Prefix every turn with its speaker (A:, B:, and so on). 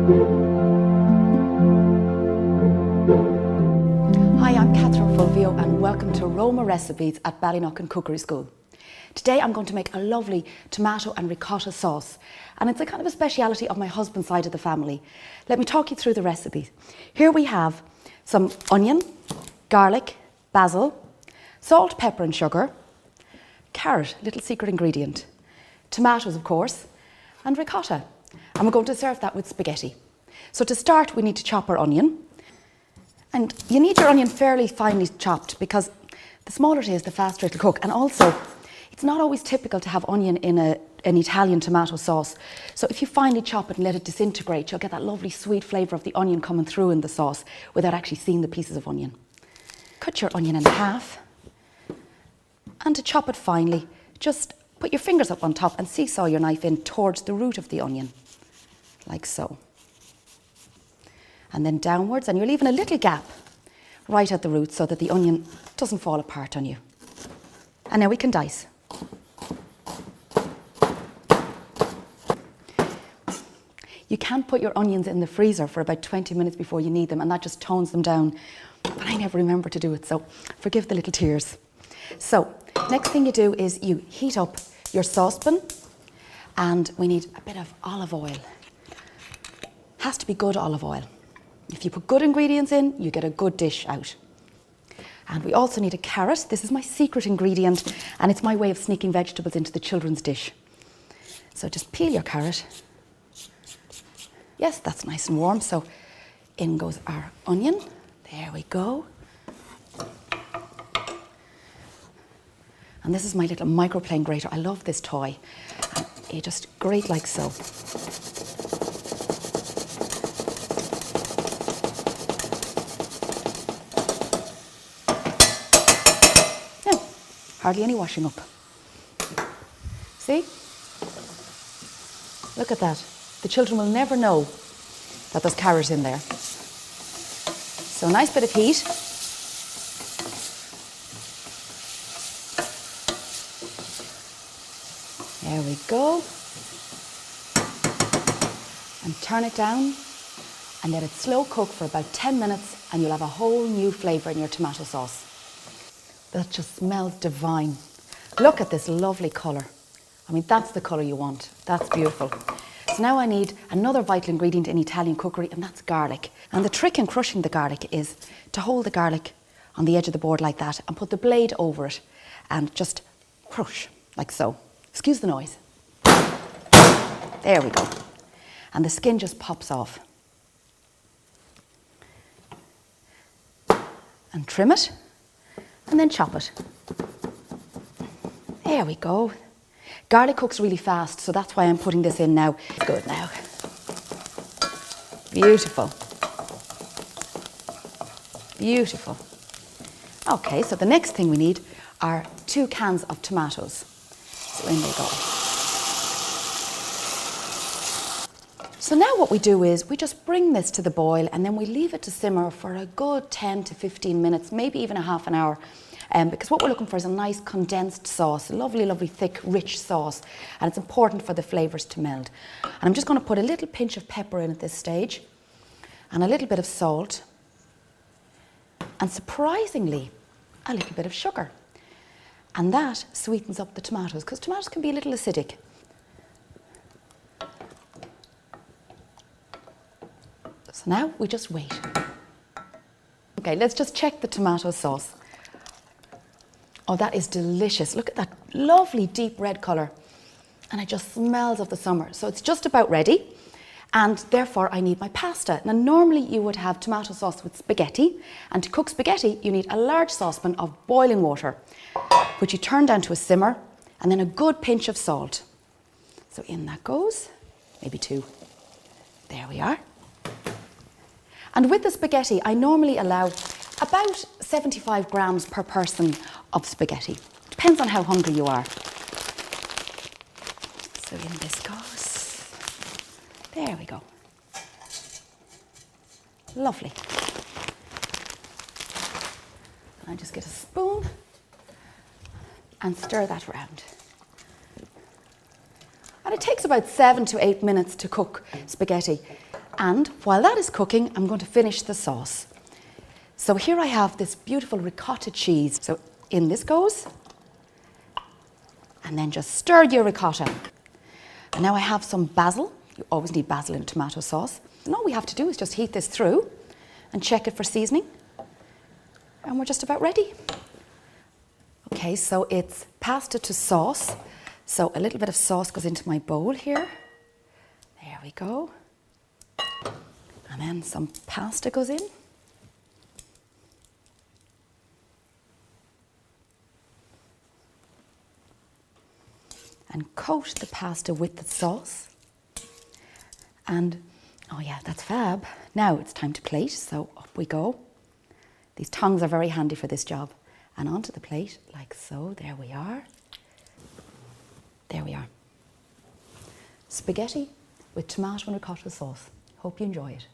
A: Hi, I'm Catherine Fulvio and welcome to Roma Recipes at Ballyknocken Cookery School. Today I'm going to make a lovely tomato and ricotta sauce, and it's a kind of a speciality of my husband's side of the family. Let me talk you through the recipe. Here we have some onion, garlic, basil, salt, pepper and sugar, carrot, little secret ingredient, tomatoes of course, and ricotta. And we're going to serve that with spaghetti. So to start we need to chop our onion. And you need your onion fairly finely chopped because the smaller it is, the faster it'll cook. And also, it's not always typical to have onion in an Italian tomato sauce. So if you finely chop it and let it disintegrate, you'll get that lovely sweet flavour of the onion coming through in the sauce without actually seeing the pieces of onion. Cut your onion in half. And to chop it finely, just put your fingers up on top and seesaw your knife in towards the root of the onion, like so. And then downwards, and you're leaving a little gap right at the root so that the onion doesn't fall apart on you. And now we can dice. You can put your onions in the freezer for about 20 minutes before you need them, and that just tones them down. But I never remember to do it, so forgive the little tears. So, next thing you do is you heat up your saucepan, and we need a bit of olive oil. Has to be good olive oil. If you put good ingredients in, you get a good dish out. And we also need a carrot. This is my secret ingredient, and it's my way of sneaking vegetables into the children's dish. So just peel your carrot. Yes, that's nice and warm. So in goes our onion. There we go. And this is my little microplane grater. I love this toy. And you just grate like so. Hardly any washing up. See? Look at that. The children will never know that there's carrot in there. So a nice bit of heat. There we go. And turn it down and let it slow cook for about 10 minutes and you'll have a whole new flavour in your tomato sauce. That just smells divine. Look at this lovely colour. I mean, that's the colour you want. That's beautiful. So now I need another vital ingredient in Italian cookery, and that's garlic. And the trick in crushing the garlic is to hold the garlic on the edge of the board like that and put the blade over it and just crush like so. Excuse the noise. There we go. And the skin just pops off. And trim it. And then chop it. There we go. Garlic cooks really fast, so that's why I'm putting this in now. Good now. Beautiful. Beautiful. Okay, so the next thing we need are 2 cans of tomatoes. So in they go. So now what we do is we just bring this to the boil and then we leave it to simmer for a good 10 to 15 minutes, maybe even a half an hour. Because what we're looking for is a nice condensed sauce, a lovely, lovely, thick, rich sauce. And it's important for the flavours to meld. And I'm just going to put a little pinch of pepper in at this stage. And a little bit of salt. And surprisingly, a little bit of sugar. And that sweetens up the tomatoes, because tomatoes can be a little acidic. So now we just wait. Okay, let's just check the tomato sauce. Oh, that is delicious. Look at that lovely deep red colour. And it just smells of the summer. So it's just about ready. And therefore I need my pasta. Now normally you would have tomato sauce with spaghetti. And to cook spaghetti you need a large saucepan of boiling water, which you turn down to a simmer, and then a good pinch of salt. So in that goes, maybe 2. There we are. And with the spaghetti I normally allow about 75 grams per person of spaghetti. Depends on how hungry you are. So in this goes. There we go. Lovely. And I just get a spoon and stir that around. And it takes about 7 to 8 minutes to cook spaghetti. And while that is cooking, I'm going to finish the sauce. So here I have this beautiful ricotta cheese. So in this goes. And then just stir your ricotta. And now I have some basil. You always need basil in tomato sauce. And all we have to do is just heat this through and check it for seasoning. And we're just about ready. Okay, so it's pasta to sauce. So a little bit of sauce goes into my bowl here. There we go. And then some pasta goes in. And coat the pasta with the sauce. And, oh yeah, that's fab. Now it's time to plate, so up we go. These tongs are very handy for this job. And onto the plate, like so. There we are. There we are. Spaghetti with tomato and ricotta sauce. Hope you enjoy it.